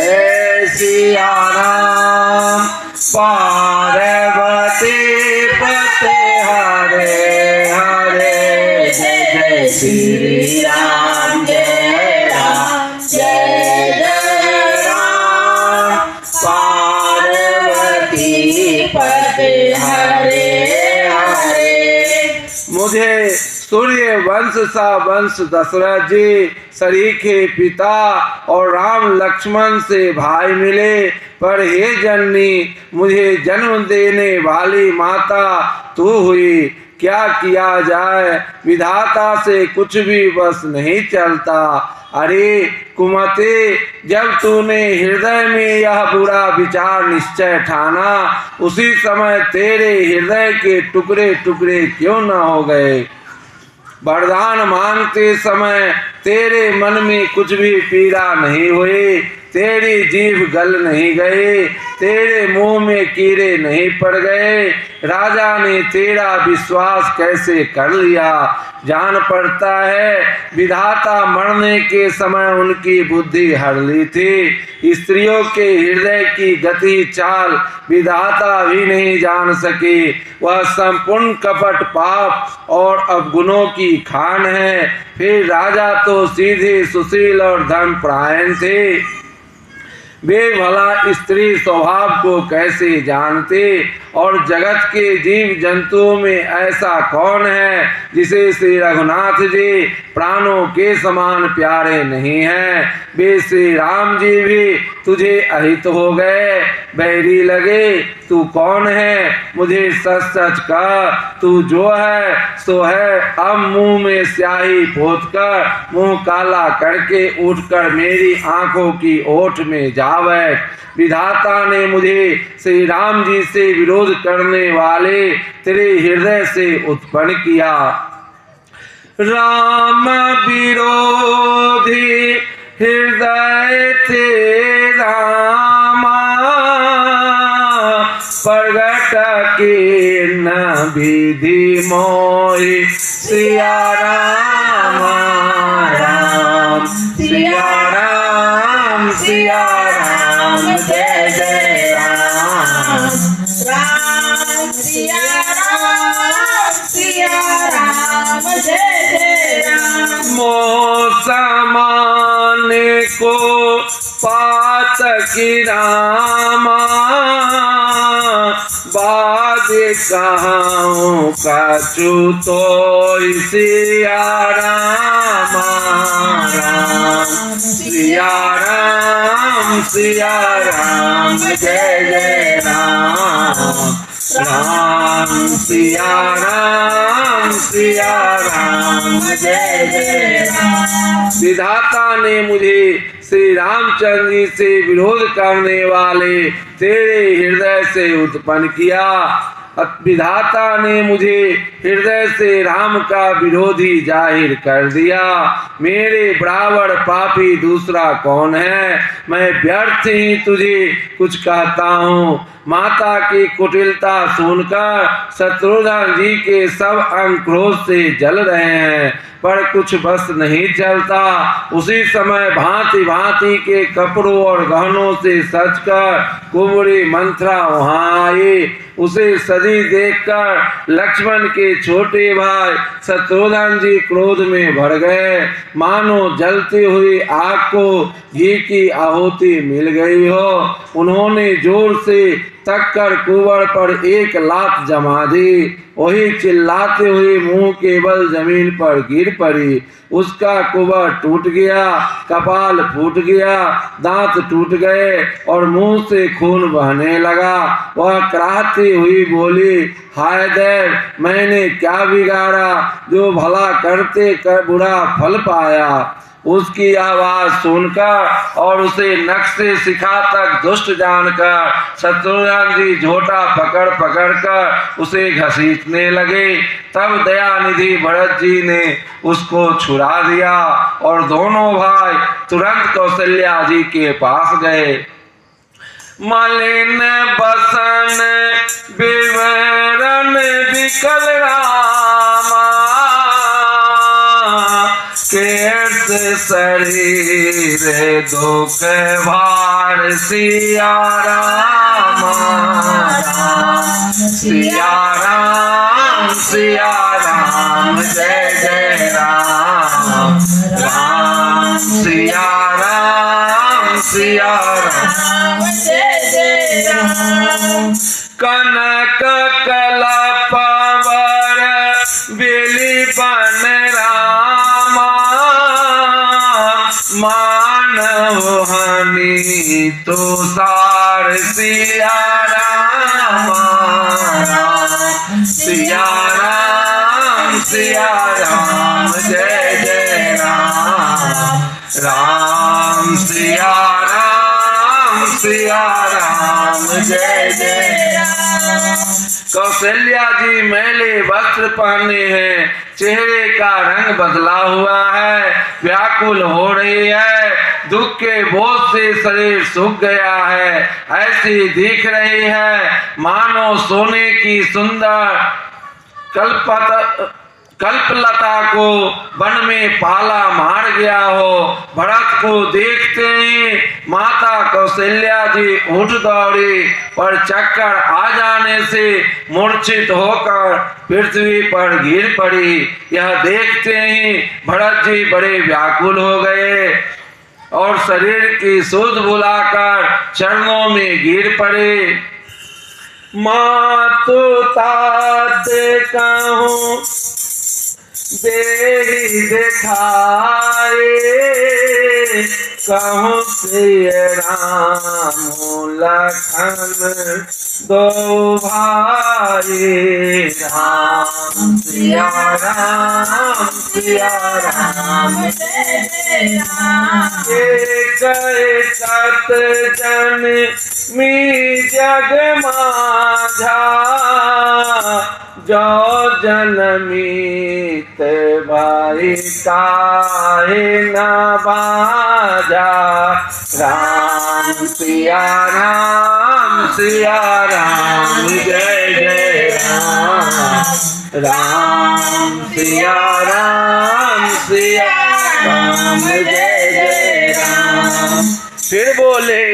जय सिया राम। पार्वती पते हरे हरे जय जय श्री राम जय राम जय जय राम। पार्वती पते हरे हरे। मुझे सूर्य वंश सा वंश दशरथ जी सरीखे पिता और राम लक्ष्मण से भाई मिले, पर हे जननी मुझे जन्म देने वाली माता तू हुई। क्या किया जाए, विधाता से कुछ भी बस नहीं चलता। अरे कुमते, जब तूने हृदय में यह बुरा विचार निश्चय ठाना, उसी समय तेरे हृदय के टुकड़े टुकड़े क्यों न हो गए। वरदान मांगते समय तेरे मन में कुछ भी पीड़ा नहीं हुई, तेरी जीभ गल नहीं गई, तेरे मुंह में कीड़े नहीं पड़ गए। राजा ने तेरा विश्वास कैसे कर लिया। जान पड़ता है विधाता मरने के समय उनकी बुद्धि हर ली थी। स्त्रियों के हृदय की गति चाल विधाता भी नहीं जान सके। वह संपूर्ण कपट पाप और अवगुणों की खान है। फिर राजा तो सीधे सुशील और धर्मपरायण थे। वे भला स्त्री स्वभाव को कैसे जानते। और जगत के जीव जंतुओं में ऐसा कौन है जिसे श्री रघुनाथ जी प्राणों के समान प्यारे नहीं हैं। वे श्री राम जी भी तुझे अहित हो गए, बैरी लगे। तू कौन है, मुझे सच सच कह। तू जो है सो है। अब मुंह में स्याही पोत कर मुंह काला करके उठकर मेरी आंखों की ओट में जा बैठ। विधाता ने मुझे श्री राम जी से विरोध करने वाले तेरे हृदय से उत्पन्न किया। राम विरोधी हृदय थे रामा, प्रगट के न विधि मोहि सिया राम राम। सिया राम सिया राम जय जय राम। राम सिया राम जय जय राम। मोह समाने को पात की रामा, बाद कहाऊं कछु तो सिया राम राम। सिया राम जय जय राम। राम सिया राम जय जय राम। विधाता ने मुझे श्री रामचंद्र जी से विरोध करने वाले तेरे हृदय से उत्पन्न किया। विधाता ने मुझे हृदय से राम का विरोधी जाहिर कर दिया। मेरे बराबर पापी दूसरा कौन है। मैं व्यर्थ ही तुझे कुछ कहता हूँ। माता की कुटिलता सुनकर शत्रुघ्न जी के सब अंग क्रोध से जल रहे हैं, पर कुछ बस नहीं चलता। उसी समय भांति भांति के कपड़ों और गहनों से सजकर कुंवरी मंत्रा वहां आई। उसे सजी देखकर लक्ष्मण के छोटे भाई शत्रुघ्न जी क्रोध में भर गए, मानो जलती हुई आग को घी की आहुति मिल गई हो। उन्होंने जोर से तक कर कुंवर पर एक लात जमा दी। वही चिल्लाते हुए मुंह के बल जमीन पर गिर पड़ी। उसका कुंवर टूट गया, कपाल फूट गया, दांत टूट गए और मुंह से खून बहने लगा। वह कराहती हुई बोली, हाय देव, मैंने क्या बिगाड़ा जो भला करते कर बुरा फल पाया। उसकी आवाज सुनकर और उसे नख से शिखा तक दुष्ट जानकर शत्रुघ्न जी झोटा पकड़ पकड़ कर उसे घसीटने लगे। तब दयानिधि भरत जी ने उसको छुड़ा दिया और दोनों भाई तुरंत कौशल्या जी के पास गए। मलिन बसन विवरण विकल रामा, केस शरीर दुख भार संसार सिया राम सिया राम सिया राम जय जय राम राम सिया राम सिया राम जय जय राम। कनक कलपवर बेली बन रामा मानव हनी तो सार सिया राम सिया राम जय जय राम राम सिया राम जय जय राम। कौशल्या जी मैले वस्त्र पहने हैं, चेहरे का रंग बदला हुआ है, व्याकुल हो रही है, दुख के बोझ से शरीर सूख गया है, ऐसी दिख रही है मानो सोने की सुंदर कल्पलता को वन में पाला मार गया हो। भरत को देखते ही माता कौशल्या जी उठ दौड़ी, पर चक्कर आ जाने से मूर्छित होकर पृथ्वी पर गिर पड़ी। यह देखते ही भरत जी बड़े व्याकुल हो गए और शरीर की सुध भुलाकर चरणों में गिर पड़े। मातु तात कहूँ देहि देखाए, कहूँ प्रिय राम लखन दो भाई राम सिया राम जय जय राम। एक सत जन मी जग माझा, जो जनमी ते भाई काहे न बाजा राम सिया राम जय जय राम राम सिया राम जय जय राम। फिर बोले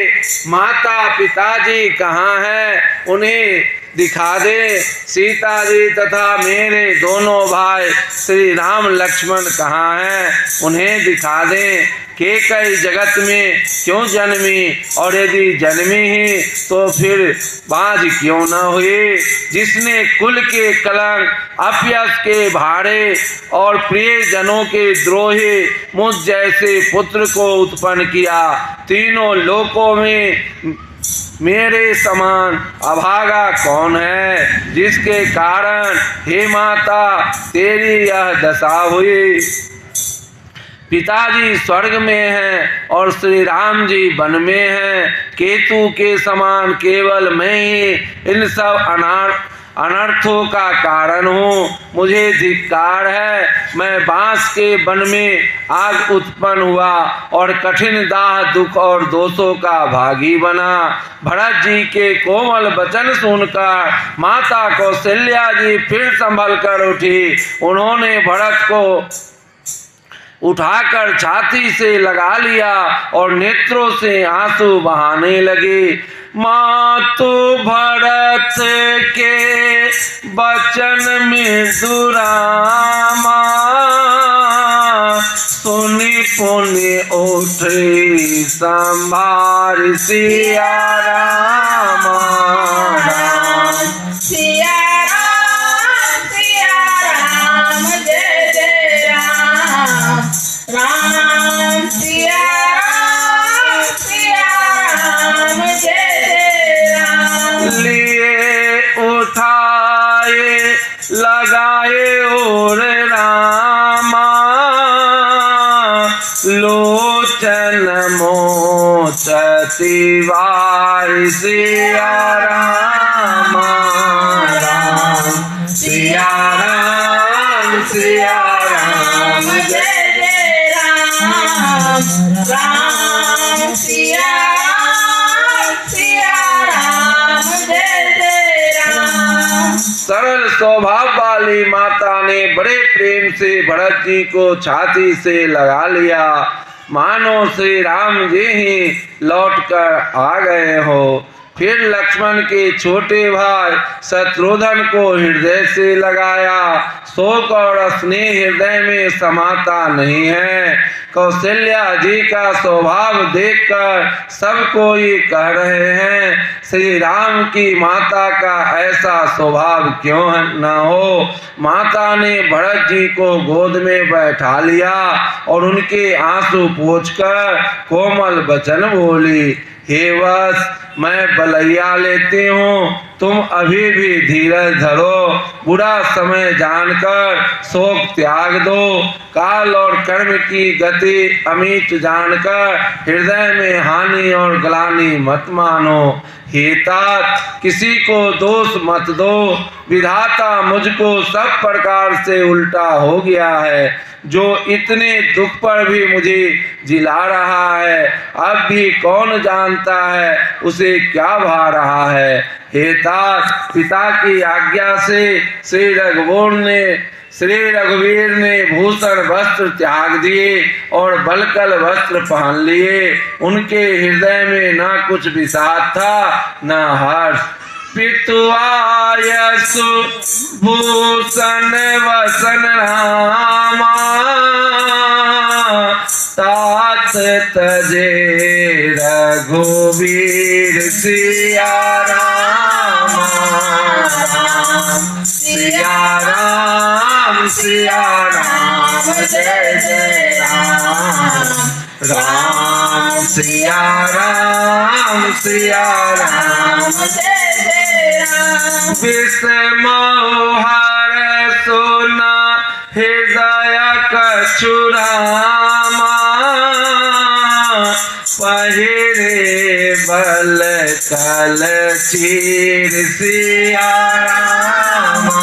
माता पिताजी कहाँ हैं, उन्हें दिखा दे। सीता जी तथा मेरे दोनों भाई श्री राम लक्ष्मण कहाँ हैं, उन्हें दिखा दे। केकई जगत में क्यों जन्मी, और यदि जन्मी ही तो फिर बाज क्यों न हुई। जिसने कुल के कलंक अपयश के भारे और प्रिय जनों के द्रोही मुझ जैसे पुत्र को उत्पन्न किया, तीनों लोकों में मेरे समान अभागा कौन है, जिसके कारण हे माता तेरी यह दशा हुई। पिताजी स्वर्ग में हैं और श्री राम जी वन में हैं। केतु के समान केवल मैं ही इन सब अनर्थों का कारण हूँ। मुझे धिक्कार है, मैं बांस के वन में आग उत्पन्न हुआ और कठिन दाह दुख और दोषों का भागी बना। भरत जी के कोमल वचन सुनकर माता कौशल्या जी फिर संभल कर उठी। उन्होंने भरत को उठाकर छाती से लगा लिया और नेत्रों से आंसू बहाने लगी। मातु भरत के वचन में दुरामा, सुनि पुनि उठे संभार सिया राम सिया राम जय जय राम। राम सिया राम जय जय राम। लिए उठाए लगाए और रामा, लोचन मोचती वार सिया राम सिया राम जय जय राम। राम सिया राम जय जय राम। सरल स्वभाव वाली माता ने बड़े प्रेम से भरत जी को छाती से लगा लिया। मानो श्री राम जी ही लौटकर आ गए हो। फिर लक्ष्मण के छोटे भाई शत्रुघ्न को हृदय से लगाया। शोक और स्नेह हृदय में समाता नहीं है। कौशल्या जी का स्वभाव देखकर सब कोई कह रहे हैं, श्री राम की माता का ऐसा स्वभाव क्यों न हो। माता ने भरत जी को गोद में बैठा लिया और उनके आंसू पोंछकर कोमल वचन बोली, हे वत्स, मैं बलैया लेती हूँ, तुम अभी भी धीरज धरो। बुरा समय जानकर शोक त्याग दो। काल और कर्म की गति अमित जानकर हृदय में हानि और ग्लानि मत मानो। हे तात, किसी को दोष मत दो। विधाता मुझको सब प्रकार से उल्टा हो गया है। जो इतने दुख पर भी मुझे जिला रहा है, अब भी कौन जानता है उसे क्या भा रहा है। हे तात, पिता की आज्ञा से श्री रघुवीर ने भूषण वस्त्र त्याग दिए और बलकल वस्त्र पहन लिए। उनके हृदय में न कुछ विषाद था न हर्ष। पितुआ यशु भूषण वसन रामा, तात तजे रघुवीर सिया रामा। सिया राम सिया राम जय जय राम। राम सिया राम जय जय राम। विस्मोहर सोना हृदय कछुरामा, पहिरे बल कल चीर सिया रामा।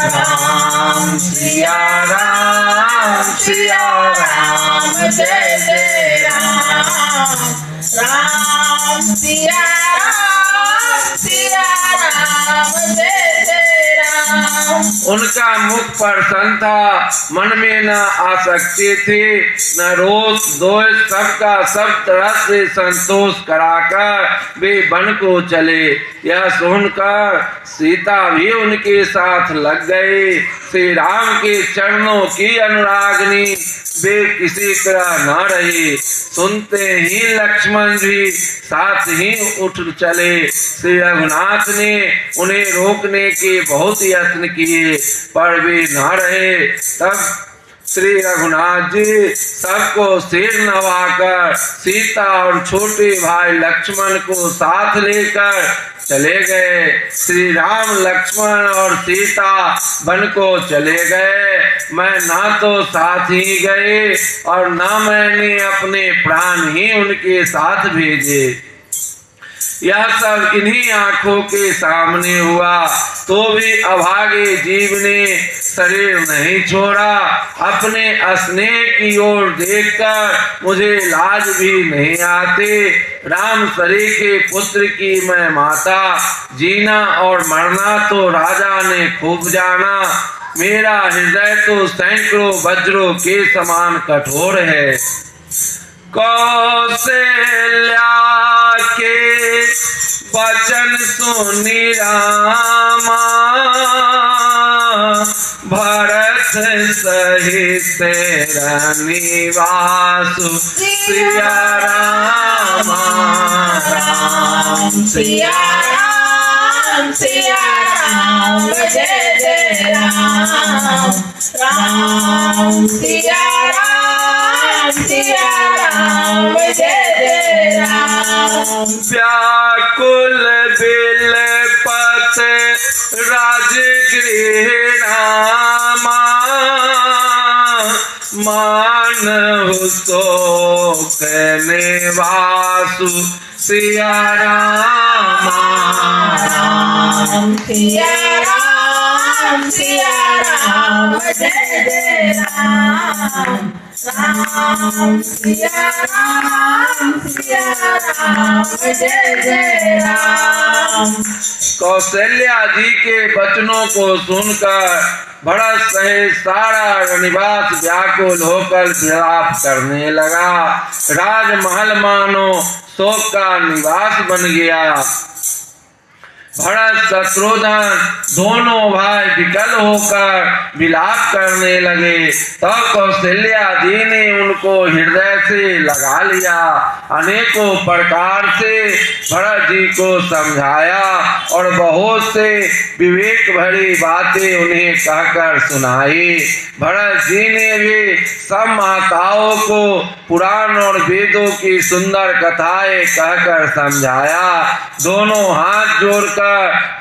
राम सिया राम जय जय राम। राम सिया राम जय जय राम। उनका मुख प्रसन्न था, मन में न आसक्ति थी न रोष दोष। सबका सब तरह से संतोष कराकर वे वन को चले। यह सुनकर सीता भी उनके साथ लग गई। श्री राम के चरणों की अनुरागनी वे किसी तरह न रही। सुनते ही लक्ष्मण जी साथ ही उठ चले। श्री रघुनाथ ने उन्हें रोकने के बहुत यत्न किए पर वे न रहे। तब श्री रघुनाथ जी सबको सिर नवाकर सीता और छोटे भाई लक्ष्मण को साथ लेकर चले गए। श्री राम लक्ष्मण और सीता वन को चले गए। मैं ना तो साथ ही गए और ना मैंने अपने प्राण ही उनके साथ भेजे। यह सब इन्हीं आंखों के सामने हुआ तो भी अभागे जीव ने शरीर नहीं छोड़ा। अपने स्नेह की ओर देखकर मुझे लाज भी नहीं आती। राम सरीखे पुत्र की मैं माता, जीना और मरना तो राजा ने खूब जाना। मेरा हृदय तो सैकड़ों वज्रों के समान कठोर है। कौशल्या के वचन सुनी रामा, भरत सहित निवासु सिया रामा। राम सिया राम जय जय राम। राम सिया राम जय जय राम। व्याकुल बिल पथ राजगृह रामा, मानव शोक निवासु सिया रामा। राम सिया राम जय जय राम। राम सिया राम सिया राम जय जय राम। कौशल्या जी के वचनों को सुनकर भरत सहित सारा रनिवास व्याकुल होकर विलाप करने लगा। राजमहल मानो शोक का निवास बन गया। भरत शत्रुघ्न दोनों भाई विकल होकर विलाप करने लगे। तब कौशल्या जी ने उनको हृदय से लगा लिया। अनेकों प्रकार से भरत जी को समझाया और बहुत से विवेक भरी बातें उन्हें कहकर सुनाई। भरत जी ने भी सब माताओं को पुराण और वेदों की सुंदर कथाएं कहकर समझाया। दोनों हाथ जोड़कर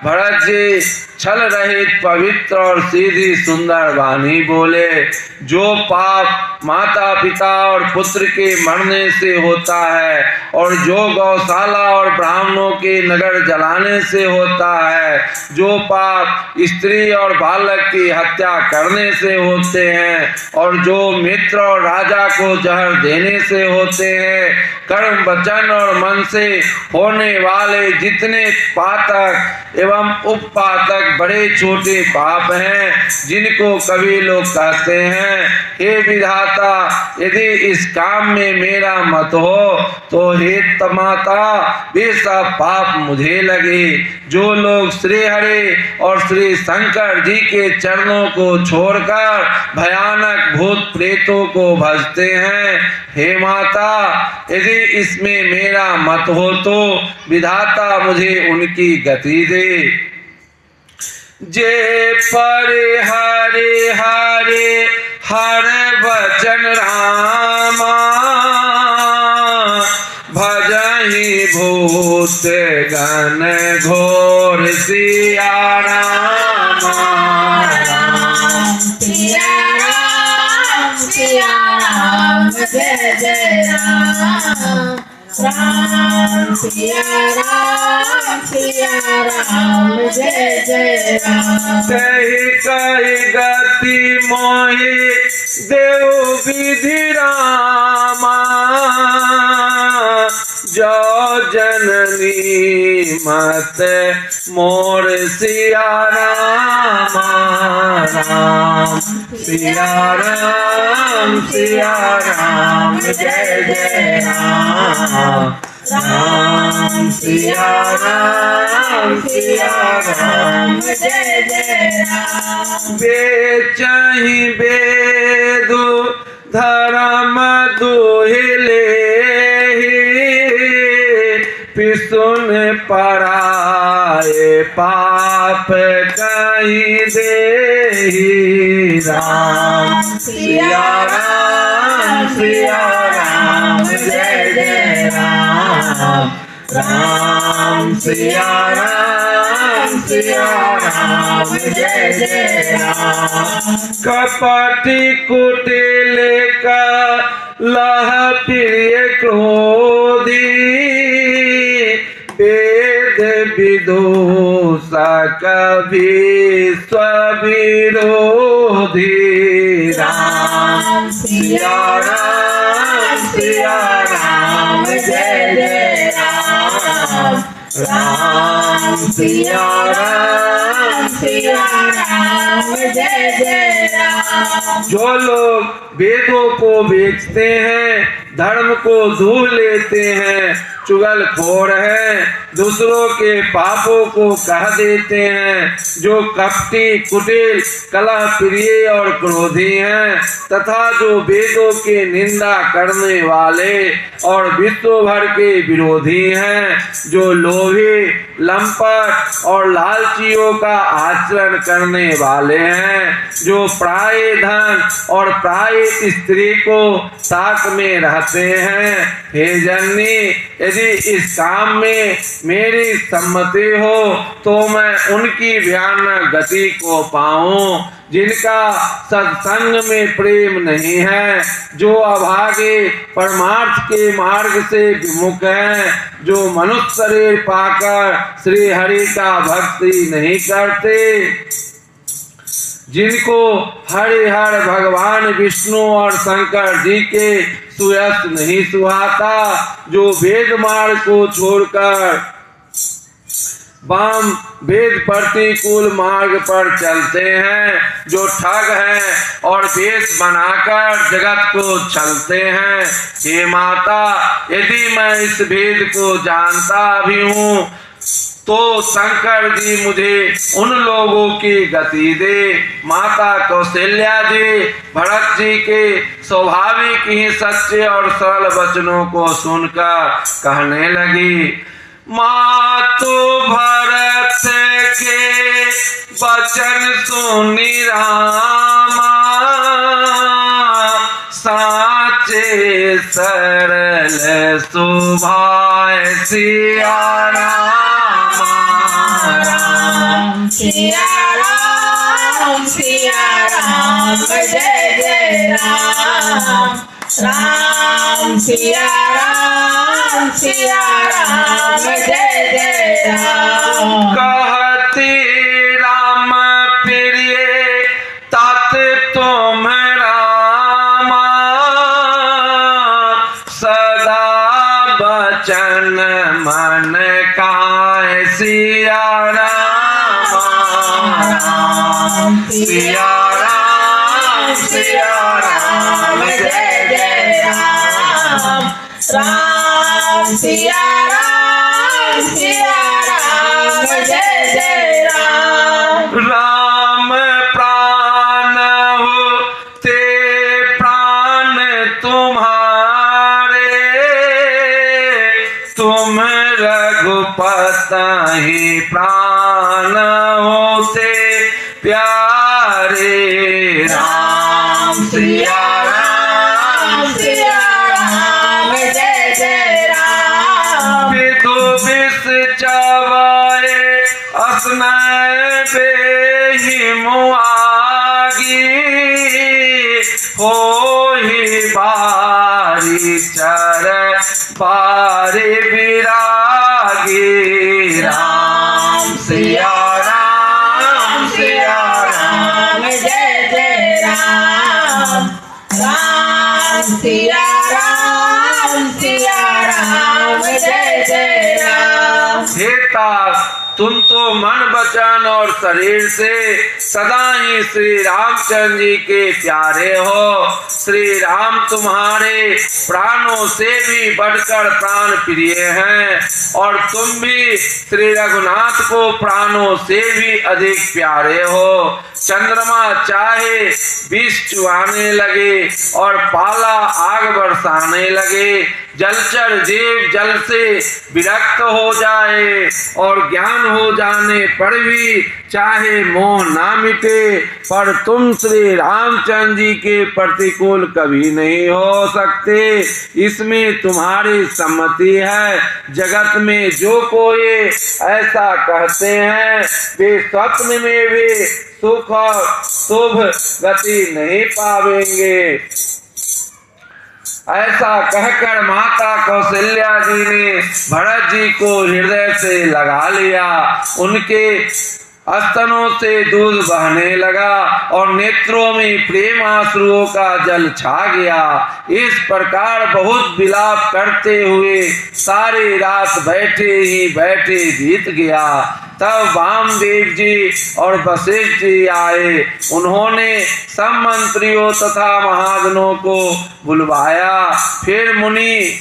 भरत जी छल रहित पवित्र और सीधी सुंदर वाणी बोले। जो पाप माता पिता और पुत्र के मरने से होता है और जो गौशाला और ब्राह्मणों के नगर जलाने से होता है, जो पाप स्त्री और बालक की हत्या करने से होते हैं और जो मित्र और राजा को जहर देने से होते हैं, कर्म वचन और मन से होने वाले जितने पातक एवं उपपातक बड़े छोटे पाप हैं, जिनको कभी लोग कहते हैं हे विधाता, यदि इस काम में मेरा मत हो तो हे तमाता वे सब पाप मुझे लगे। जो लोग श्री हरि और श्री शंकर जी के चरणों को छोड़कर भयानक भूत प्रेतों को भजते हैं, हे माता यदि इसमें मेरा मत हो तो विधाता मुझे उनकी गति दे। जे पर हरे हरे हर वचन रामा, भजहि भूत गण घोर सिया रामा। सिया राम जय जय राम। राम सिया राम जय जय राम। कही कही गति मोहि देव विधि रामा, जो जननी मत मोर सिया रामा। राम सिया राम जय जय राम। राम सिया राम जय जय राम। बेचहि वेदु धर्म दुहिले, पिसुन पराए पाप कहीं देहि। राम सिया राम जय जय राम। राम सिया राम जय जय राम। कपटी कुटिल का लह प्रिय क्रोधी, वेद विदुषा कभी स्वविरोधी। राम सिया राम जय जय राम। राम सिया राम जय जय राम। जो लोग वेदों को बेचते हैं, धर्म को धूल लेते हैं, चुगलखोर हैं, दूसरों के पापों को कह देते हैं, जो कपटी कुटिल कलह प्रिय और क्रोधी हैं, तथा जो वेदों के निंदा करने वाले और विश्व भर के विरोधी हैं, जो लोभी लंपट और लालचियों का आचरण करने वाले हैं, जो प्राय धन और प्राय स्त्री को साथ में रहते हैं। हे जननी, यदि इस काम में मेरी सम्मति हो तो मैं उनकी भयानक गति को पाऊं, जिनका सत्संग में प्रेम नहीं है, जो अभागे परमार्थ के मार्ग से विमुख हैं, जो मनुष्य शरीर पाकर श्री हरि का भक्ति नहीं करते। जिनको हरिहर भगवान विष्णु और शंकर जी के सुयस नहीं सुहाता, जो वेद मार्ग को छोड़कर वाम वेद प्रतिकूल मार्ग पर चलते हैं, जो ठग हैं और वेश बनाकर जगत को चलते हैं। हे माता, यदि मैं इस भेद को जानता भी हूँ तो शंकर जी मुझे उन लोगों की गति दे। माता कौशल्या जी भरत जी के स्वाभाविक ही सच्चे और सरल वचनों को सुनकर कहने लगी, मातु भरत के वचन सुनी रामा, साचे सरल सुभाय सिया रामा। सिया राम जय जय राम, राम सिया राम जय जय राम। कहती राम प्रिय तात तुम रामा, सदा बचन मन का सिया रामा। सिया राम जय जय राम, राम सिया राम जय जय राम। राम प्राण हो ते प्राण तुम्हारे, तुम रघुपति प्राण होते प्यारे। राम सिया राम जय जय राम। विदु विष चवाए असनय बेहि मुआगी, होहि बारी चर बारे विरागी। राम सिया राम जय जय राम, राम सिया राम जय जय राम। हे तात, तुम तो मन वचन और शरीर से सदा ही श्री रामचंद्र जी के प्यारे हो। श्री राम तुम्हारे प्राणों से भी बढ़कर प्राण प्रिय हैं, और तुम भी श्री रघुनाथ को प्राणों से भी अधिक प्यारे हो। चंद्रमा चाहे विष चुहाने लगे और पाला आग बरसाने लगे, जलचर जीव जल से विरक्त हो जाए और ज्ञान हो जाने पर भी चाहे मोह ना मिटे, पर तुम श्री रामचंद्र जी के प्रतिकूल कभी नहीं हो सकते। इसमें तुम्हारी सम्मति है। जगत में जो कोई ऐसा कहते हैं वे स्वप्न में भी सुख और शुभ गति नहीं पावेंगे। ऐसा कहकर माता कौशल्या जी ने भरत जी को हृदय से लगा लिया। उनके स्तनों से दूध बहने लगा और नेत्रों में प्रेम आंसुओं का जल छा गया। इस प्रकार बहुत विलाप करते हुए सारी रात बैठे ही बैठे बीत गया। तब वामदेव जी और वशिष्ठ जी आए। उन्होंने सब मंत्रियों तथा महाजनों को बुलवाया। फिर मुनि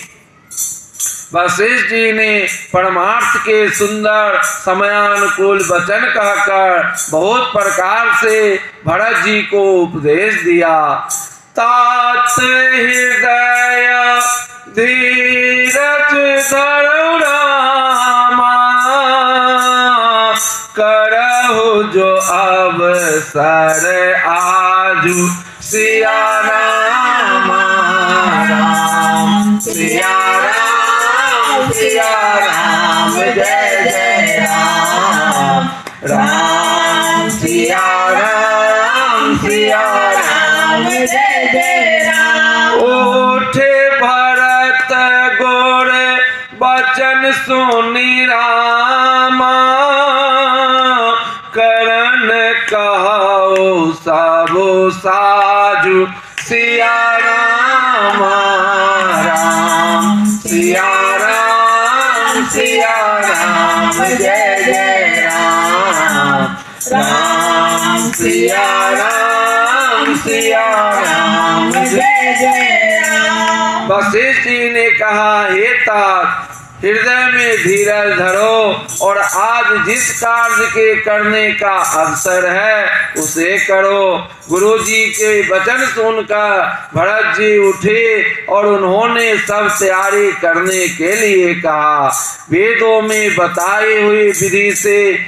वशिष्ठ जी ने परमार्थ के सुंदर समयानुकूल वचन कहकर बहुत प्रकार से भरत जी को उपदेश दिया। तात हृदय धीरज धरो रामा, करहु जो अवसर आजु सिया रामा। राम सिया राम जय जय राम, राम सिया राम जय जय राम। उठे भरत गोर बचन सुनी रामा, करण कहाओ साजू सिया राम राम सिया राम जय जय राम राम सिया राम जय जय राम। वशिष्ठ जी ने कहा, हे तात, हृदय में धीरज धरो और आज जिस कार्य के करने का अवसर है उसे करो। गुरु जी के वचन सुनकर भरत जी उठे और उन्होंने सब तैयारी करने के लिए कहा। वेदों में बताई हुई विधि से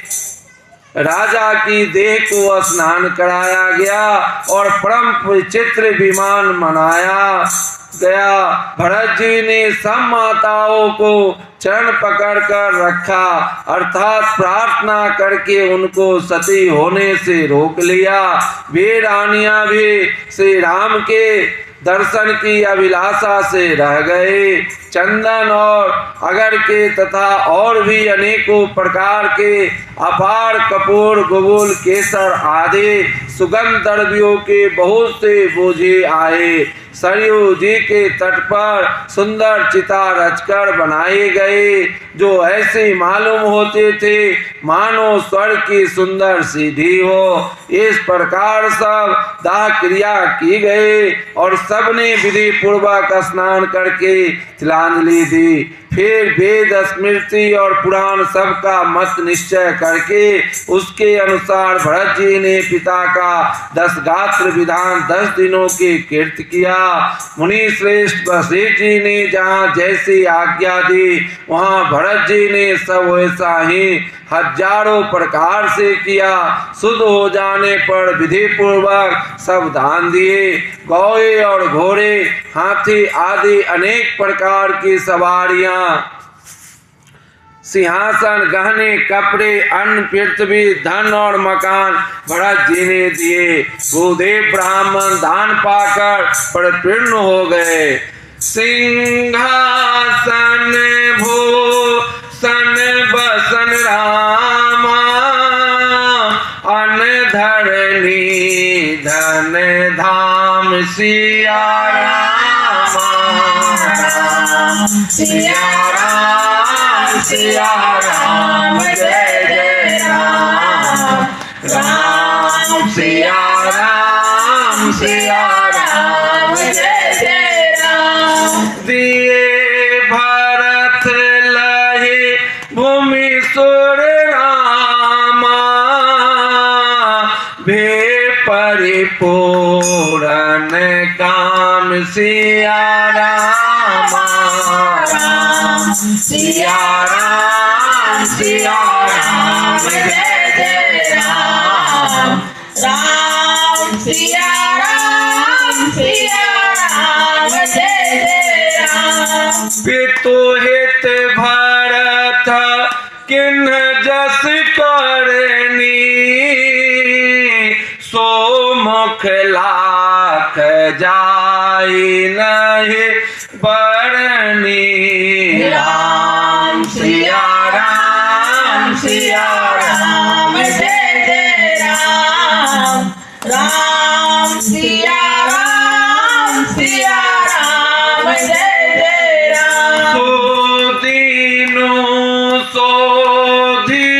राजा की देह को स्नान कराया गया और परम विचित्र विमान मनाया गया। भरत जी ने सब माताओं को चरण पकड़कर रखा, अर्थात प्रार्थना करके उनको सती होने से रोक लिया। वे रानियां भी श्री राम के दर्शन की अभिलाषा से रह गए। चंदन और अगर के तथा और भी अनेकों प्रकार के अपार कपूर, गुगुल, केसर आदि सुगंध द्रव्यों के बहुत से बोझे आए। सरयू जी के तट पर सुंदर चिता रचकर बनाए गए, जो ऐसे मालूम होते थे मानो स्वर्ग की सुंदर सीढ़ी हो। इस प्रकार सब दाह क्रिया की गई और सबने विधि पूर्वक स्नान करके तिलांजलि दी। फिर वेद, स्मृति और पुराण सबका मत निश्चय करके उसके अनुसार भरत जी ने पिता का 10 गात्र विधान 10 दिनों के कीर्त किया। मुनि श्रेष्ठ वशिष्ठ जी ने जहाँ जैसी आज्ञा दी वहाँ भरत जी ने सब वैसा ही हजारों प्रकार से किया। शुद्ध हो जाने पर विधि पूर्वक सब दान दिए। गौए और घोड़े, हाथी आदि अनेक प्रकार की सवारियां, सिंहासन, गहने, कपड़े, अन्न, पृथ्वी, धन और मकान भरत जी ने दिए। भूदेव ब्राह्मण दान पाकर परिपूर्ण हो गए। सिंहासन भूषण बसन रामा, अन्न धरणी धन धाम सिया राम जय जय राम राम सिया राम जय जय राम। दिए भरत लहे भूमि सुर रामा, भे परिपूर्ण काम सिया राम जय जय राम राम सिया राम जय जय राम। पितु हित भरत किन जस करनी, सो मुख लाख जाई नहीं बरनी। राम सिया राम जय जय राम राम सिया राम जय जय राम। सो दीनु सोधी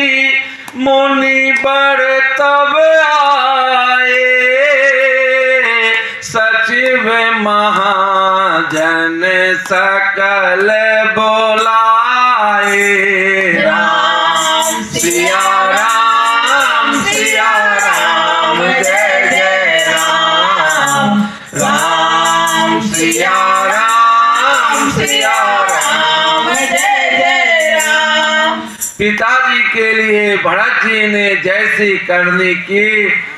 मुनि बर तब आए, सचिव महाजन सकल बोलाए। राम सिया राम जय जय राम राम सिया राम जय जय राम। पिताजी के लिए भरत जी ने जैसी करनी की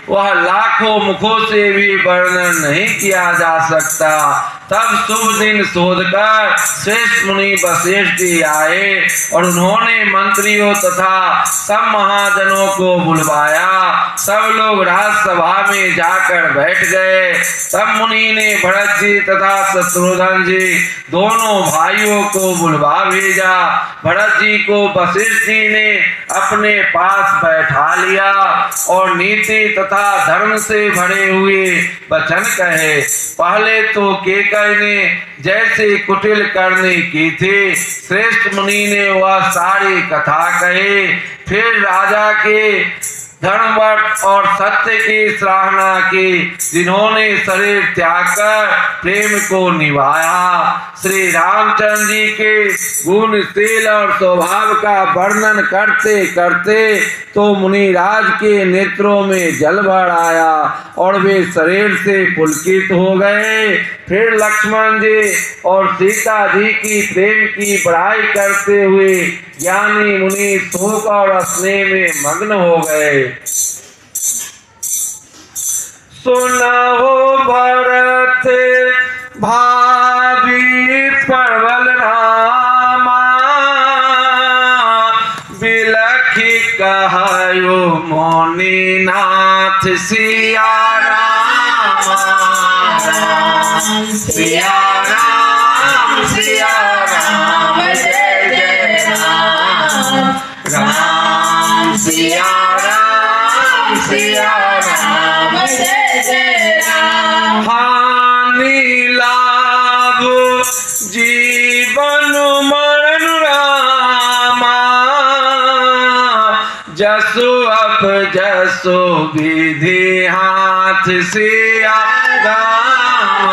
वह लाखों मुखों से भी वर्णन नहीं किया जा सकता। तब शुभ दिन शोधकर श्रेष्ठ मुनि वशिष्ठ जी आए और उन्होंने मंत्रियों तथा सब महाजनों को बुलवाया। सब लोग राजसभा में जाकर बैठ गए। तब मुनि ने भरत जी तथा शत्रुघ्न जी दोनों भाइयों को बुलवा भेजा। भरत जी को वशिष्ठ जी ने अपने पास बैठा लिया और नीति तथा धर्म से भरे हुए वचन कहे। पहले तो केकई ने जैसे कुटिल करनी की थी, श्रेष्ठ मुनि ने वह सारी कथा कही। फिर राजा के धर्मव्रत और सत्य की सराहना की, जिन्होंने शरीर त्याग कर प्रेम को निभाया। श्री रामचंद्र जी के गुणशील और स्वभाव का वर्णन करते करते तो मुनिराज के नेत्रों में जल भर आया और वे शरीर से पुलकित हो गए। फिर लक्ष्मण जी और सीता जी की प्रेम की बड़ाई करते हुए ज्ञानी मुनि शोक और स्नेह में मग्न हो गए। सुनहो भरत भावी प्रबल रामा, बिलखी कहायो मोनीनाथ सिया रामा। सिया राम सिया राम जय जय राम, राम सिया राम जय जय राम। हानि लाभ जीवन मरण रामा, जसो अप जसो विधि हाथ सिया राम,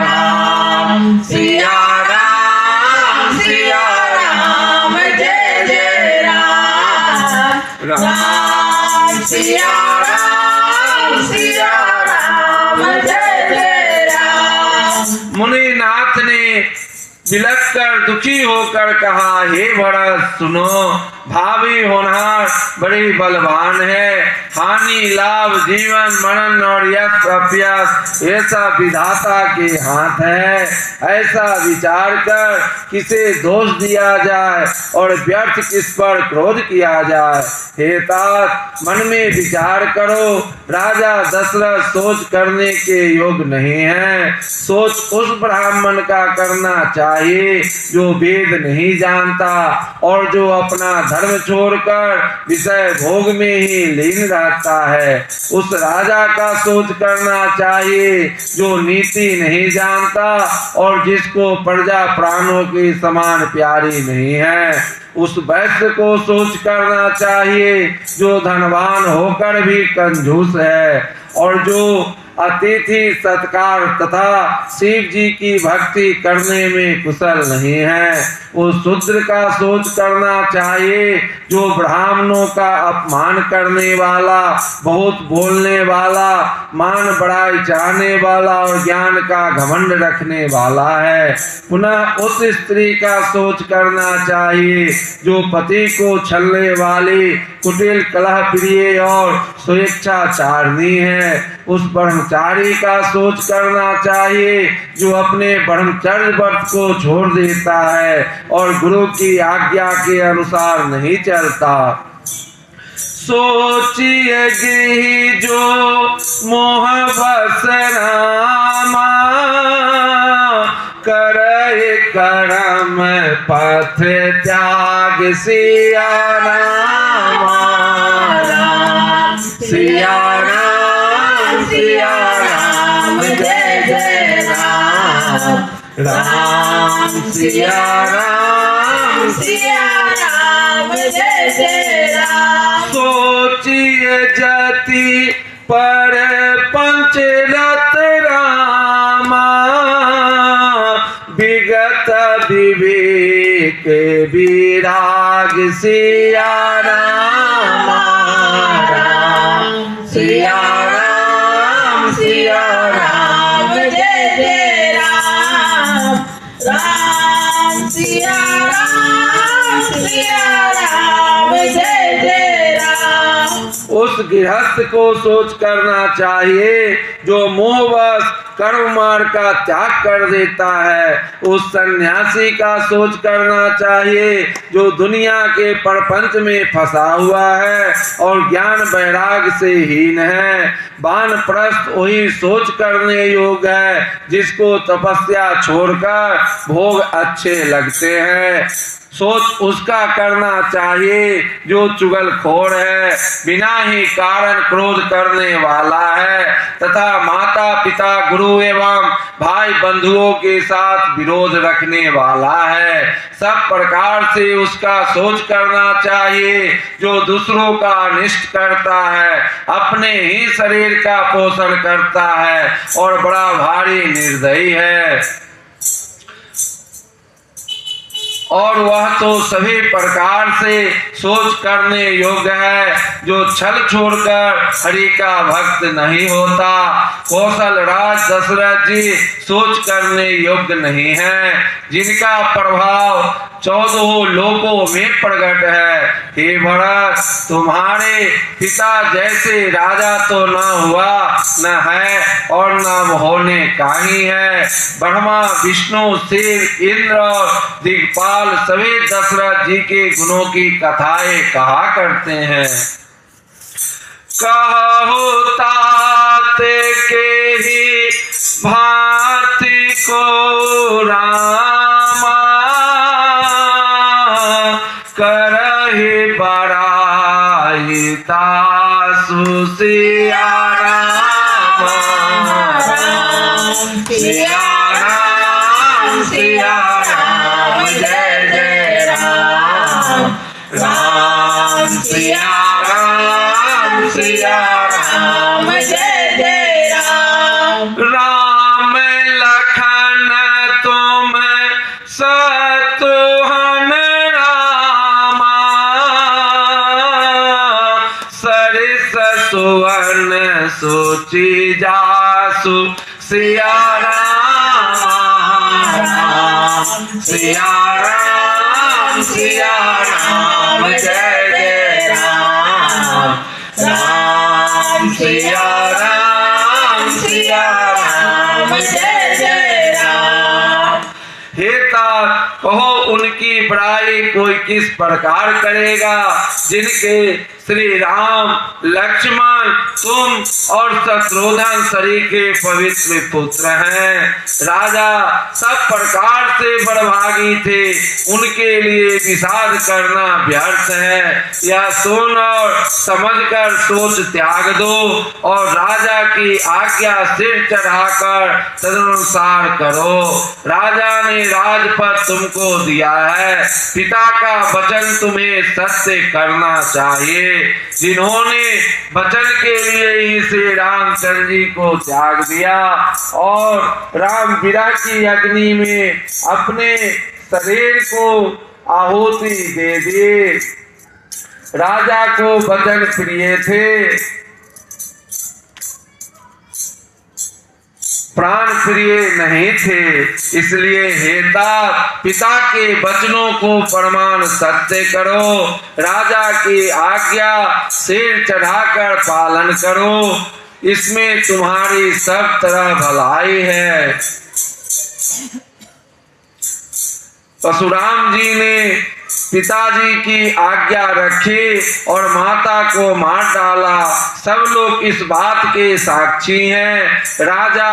राम सिया राम जय जय राम, राम सिया राम जय जय राम। मुनिनाथ ने बिलख कर दुखी होकर कहा, हे भरत सुनो, भावी होनहार बड़ी बलवान है। हानि लाभ जीवन मरण और यश अभ्यास ऐसा विधाता के हाथ है। ऐसा विचार कर किसे दोष दिया जाए और व्यर्थ किस पर क्रोध किया जाए। हे तात, मन में विचार करो, राजा दशरथ सोच करने के योग नहीं है। सोच उस ब्राह्मण का करना चाहिए जो वेद नहीं जानता और जो अपना धर्म छोड़कर विषय भोग में ही लीन रहता है। उस राजा का सोच करना चाहिए जो नीति नहीं जानता और जिसको प्रजा प्राणों की समान प्यारी नहीं है। उस वैश्य को सोच करना चाहिए जो धनवान होकर भी कंजूस है और जो अतिथि सत्कार तथा शिव जी की भक्ति करने में कुशल नहीं है। उस शूद्र का सोच करना चाहिए जो ब्राह्मणों का अपमान करने वाला, बहुत बोलने वाला, मान बढ़ाई चाहने वाला और ज्ञान का घमंड रखने वाला है। पुनः उस स्त्री का सोच करना चाहिए जो पति को छलने वाली, कुटिल कलह प्रिय और स्वेच्छाचारिणी है। उस ब्रह्मचारी का सोच करना चाहिए जो अपने ब्रह्मचर्य व्रत को छोड़ देता है और गुरु की आज्ञा के अनुसार नहीं चलता। सोचिए जो मोह बस रामा, करे करम पथ त्याग सिया राम, सिया राम जय जय राम, राम सिया राम जय जय राम। सोचिए जति पर पंचरत रामा, विगत विवेक विराग सिया राम, सिया राम जय जय राम, राम सिया राम जय जय राम। उस गृहस्थ को सोच करना चाहिए जो मोहवश कर्म मार्ग का त्याग कर देता है। उस सन्यासी का सोच करना चाहिए जो दुनिया के प्रपंच में फंसा हुआ है और ज्ञान वैराग से हीन है। वानप्रस्थ वही सोच करने योग्य है जिसको तपस्या छोड़कर भोग अच्छे लगते हैं। सोच उसका करना चाहिए जो चुगलखोर है, बिना ही कारण क्रोध करने वाला है तथा माता पिता गुरु एवं भाई बंधुओं के साथ विरोध रखने वाला है। सब प्रकार से उसका सोच करना चाहिए जो दूसरों का अनिष्ट करता है, अपने ही शरीर का पोषण करता है और बड़ा भारी निर्दयी है। और वह तो सभी प्रकार से सोच करने योग्य है जो छल छोड़कर हरि का भक्त नहीं होता। कौशल राज दशरथ जी सोच करने योग्य नहीं है, जिनका प्रभाव 14 लोकों में प्रकट है। हे भरत, तुम्हारे पिता जैसे राजा तो न हुआ, न है और न होने का ही है। ब्रह्मा विष्णु शिव इंद्र और दिक्पाल सभी दशरथ जी के गुणों की कथाएं कहा करते हैं। कहो तात के ही भांति को रामा, करहि बड़ाई तासु सिया राम। सिया राम सिया राम जय जय राम। राम सिया राम सिया राम जय जय राम। राम लखन तुम शत्रुघ्न रामा, सरिस सुवर्ण सोची जासु सिया राम। सिया राम सिया राम जय जय राम। राम सिया राम जय जय राम। हे तात, कहो उनकी बड़ाई कोई किस प्रकार करेगा जिनके श्री राम लक्ष्मण तुम और शत्रुघ्न सरीखे पवित्र पुत्र हैं। राजा सब प्रकार से बड़भागी थे, उनके लिए विषाद करना व्यर्थ है। यह सुन और समझकर सोच त्याग दो और राजा की आज्ञा सिर चढ़ाकर तदनुसार करो। राजा ने राजपद तुमको दिया है, पिता का वचन तुम्हें सत्य करना चाहिए। जिन्होंने वचन के लिए ही श्री रामचंद्र जी को त्याग दिया और राम विरह की अग्नि में अपने शरीर को आहुति दे दी। राजा को वचन प्रिय थे, प्राण प्रिय नहीं थे, इसलिए हेता पिता के वचनों को प्रमाण सत्य करो। राजा की आज्ञा सिर चढ़ाकर पालन करो, इसमें तुम्हारी सब तरह भलाई है। परशुराम जी ने पिताजी की आज्ञा रखी और माता को मार डाला। सब लोग इस बात के साक्षी हैं। राजा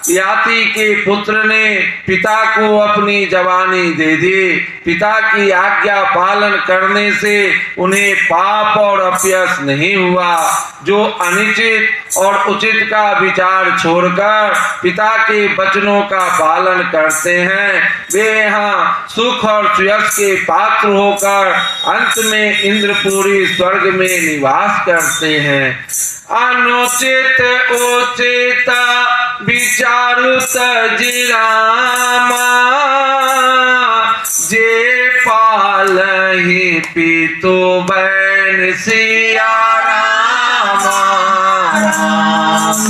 याति के पुत्र ने पिता को अपनी जवानी दे दी। पिता की आज्ञा पालन करने से उन्हें पाप और अपयश नहीं हुआ। जो अनुचित और उचित का विचार छोड़कर पिता के वचनों का पालन करते हैं, वे यहाँ सुख और यश के पात्र होकर अंत में इंद्रपुरी स्वर्ग में निवास करते हैं। अनुचित उचित विचारु तजि रामा, जे पालहि पितु बैन सिया रामा।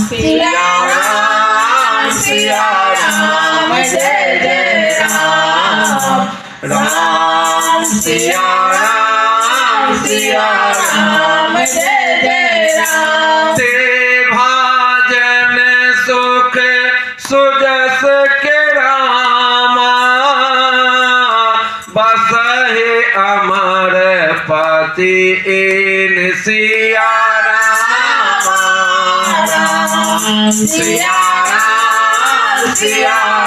सिया राम सिया राम जय जय राम। राम सिया राम जय जय राम। ते भाजन सुख सुजस के रामा, बसहे अमर पति इन सिया रामा। सिया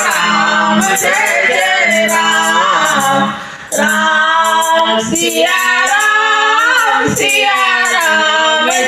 राम जय जय राम। राम सिया राम जय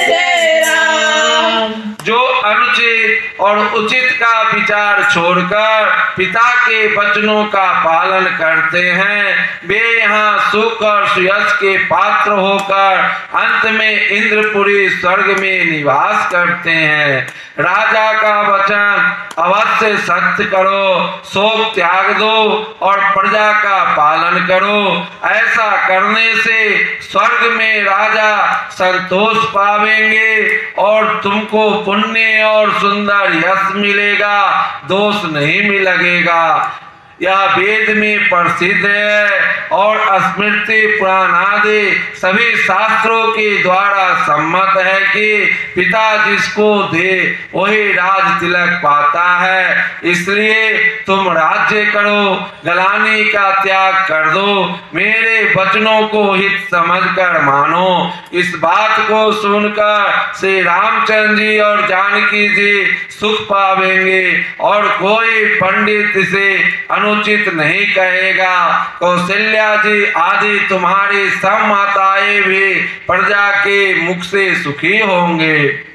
जय राम। जो अनुचित और उचित का विचार छोड़कर पिता के वचनों का पालन करते हैं, वे यहाँ सुख और सुयश के पात्र होकर अंत में इंद्रपुरी स्वर्ग में निवास करते हैं। राजा का वचन अवश्य सत्य करो, शोक त्याग दो और प्रजा का पालन करो। ऐसा करने से स्वर्ग में राजा संतोष पावेंगे और तुमको पुण्य और सुंदर यश मिलेगा, दोष नहीं लगेगा। यह वेद में प्रसिद्ध है और स्मृति पुराण आदि सभी शास्त्रों के द्वारा सम्मत है कि पिता जिसको दे वही राज तिलक पाता है। इसलिए तुम राज्य करो, गलानी का त्याग कर दो, मेरे वचनों को हित समझकर मानो। इस बात को सुनकर श्री रामचंद्र जी और जानकी जी सुख पावेंगे और कोई पंडित इसे अनुचित नहीं कहेगा। कौशल्या जी आदि तुम्हारी सब माताएं भी प्रजा के मुख से सुखी होंगे।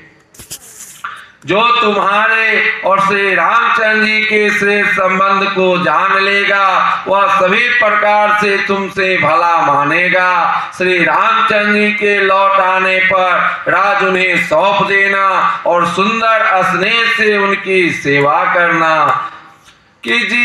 जो तुम्हारे और श्री रामचंद्र जी के श्रेष्ठ संबंध को जान लेगा वह सभी प्रकार से तुमसे भला मानेगा। श्री रामचंद्र जी के लौट आने पर राज उन्हें सौंप देना और सुंदर स्नेह से उनकी सेवा करना। कि जी